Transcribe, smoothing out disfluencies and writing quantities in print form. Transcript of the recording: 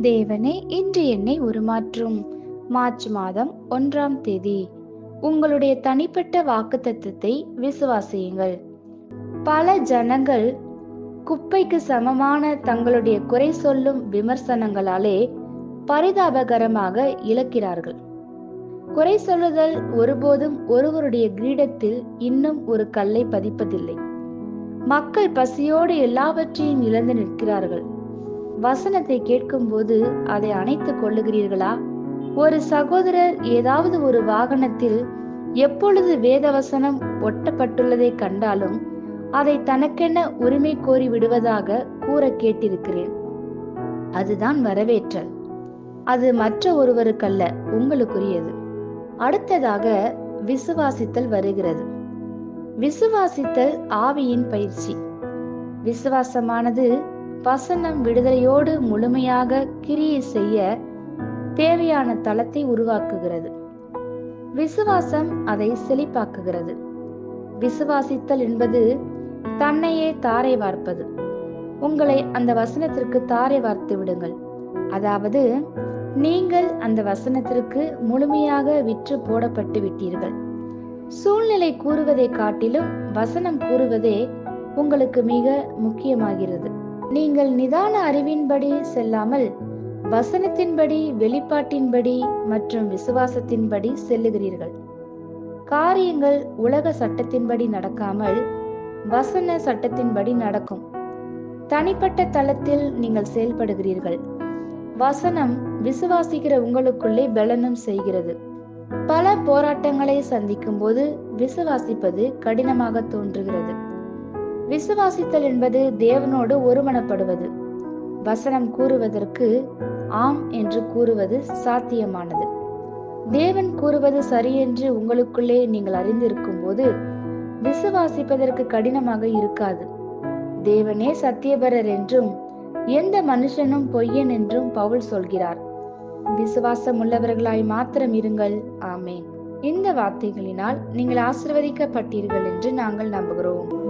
தேவனே, இன்று என்னை உருமாற்றும். மார்ச் மாதம் 1ஆம் தேதி. உங்களுடைய தனிப்பட்ட வாக்குத்தத்தத்தை விசுவாசியுங்கள். பல ஜனங்கள் குப்பைக்கு சமமான தங்களுடைய குறை சொல்லும் விமர்சனங்களாலே பரிதாபகரமாக இழக்கிறார்கள். குறை சொல்லுதல் ஒருபோதும் ஒருவருடைய கிரீடத்தில் இன்னும் ஒரு கல்லை பதிப்பதில்லை. மக்கள் பசியோடு எல்லாவற்றையும் இழந்து நிற்கிறார்கள். வசனத்தை கேட்கும்போது அதை அணைத்துக் கொள்ளுகிறீர்களா? ஒரு சகோதரர் ஏதாவது ஒரு வாகனத்தில் எப்பொழுது வேதவசனம் ஒட்டப்பட்டுள்ளதை கண்டாலும் அதை தனக்கென உரிமை கோரி விடுவதாக கூற கேட்டிருக்கிறேன். அதுதான் வரவேற்றல். அது மற்ற ஒருவருக்கல்ல, உங்களுக்குரியது. அடுத்ததாக விசுவாசித்தல் வருகிறது. விசுவாசித்தல் ஆவியின் பயிற்சி. விசுவாசமானது வசனம் விடுதலையோடு முழுமையாக கிரியை செய்ய தேவையான தளத்தை உருவாக்குகிறது. விசுவாசம் அதை செழிப்பாக்குகிறது. விசுவாசித்தல் என்பது தன்னையே தாரை வார்ப்பது. உங்களை அந்த வசனத்திற்கு தாரை வார்த்து விடுங்கள். அதாவது, நீங்கள் அந்த வசனத்திற்கு முழுமையாக விற்று போடப்பட்டு விட்டீர்கள். சூழ்நிலை கூறுவதை காட்டிலும் வசனம் கூறுவதே உங்களுக்கு மிக முக்கியமாகிறது. நீங்கள் நிதான அறிவின்படி செல்லாமல் வசனத்தின்படி, வெளிப்பாட்டின்படி மற்றும் விசுவாசத்தின்படி செல்லுகிறீர்கள். காரியங்கள் உலக சட்டத்தின்படி நடக்காமல் வசன சட்டத்தின்படி நடக்கும். தனிப்பட்ட தளத்தில் நீங்கள் செயல்படுகிறீர்கள். வசனம் விசுவாசிக்கிற உங்களுக்குள்ளே பலனும் செய்கிறது. பல போராட்டங்களை சந்திக்கும் போது விசுவாசிப்பது கடினமாக தோன்றுகிறது. விசுவாசித்தல் என்பது தேவனோடு ஒருமனப்படுவது. வசனம் கூறுவதற்கு ஆம் என்று கூறுவது சாத்தியமானது. தேவன் கூறுவது சரியென்று உங்களுக்குள்ளே நீங்கள் அறிந்திருக்கும் போது விசுவாசிப்பதற்கு கடினமாக இருக்காது. தேவனே சத்தியபரர் என்றும் எந்த மனுஷனும் பொய்யன் என்றும் பவுல் சொல்கிறார். விசுவாசம் உள்ளவர்களாய் மாத்திரம் இருங்கள். ஆமென். இந்த வார்த்தைகளினால் நீங்கள் ஆசீர்வதிக்கப்பட்டீர்கள் என்று நாங்கள் நம்புகிறோம்.